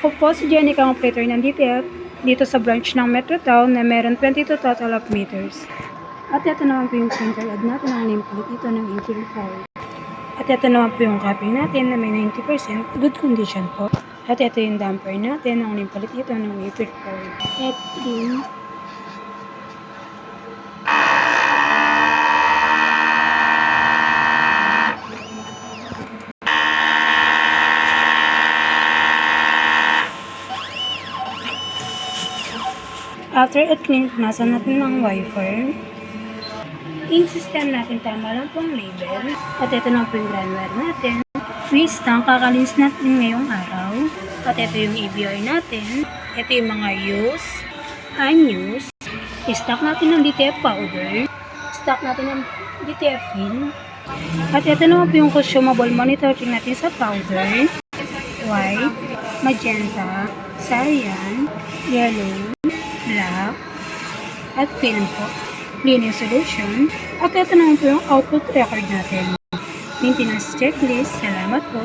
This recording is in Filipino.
Ako po si Jenica, ang operator ng DTF dito sa branch ng Metro Town na meron 22 total of meters. At ito naman po yung printer ad natin ang nameplate dito ng Infinify. At ito naman po yung copy natin na may 90% good condition po. At ito yung damper natin ang nameplate dito ng Infinify. F3. After it clean, nasa natin ng wiper. Yung system natin, tama lang pong label. At ito na po yung groundware natin. Waste tank, kakalinis natin ngayong araw. At ito yung EBR natin. Ito yung mga use, unused. Stock natin ng DTF powder. Stock natin ng DTF film. At ito naman po yung consumable monitor natin sa powder. White, magenta, cyan, yellow, black, at film po. Cleaning solution. At ito naman po yung output record natin. Maintenance checklist. Salamat po.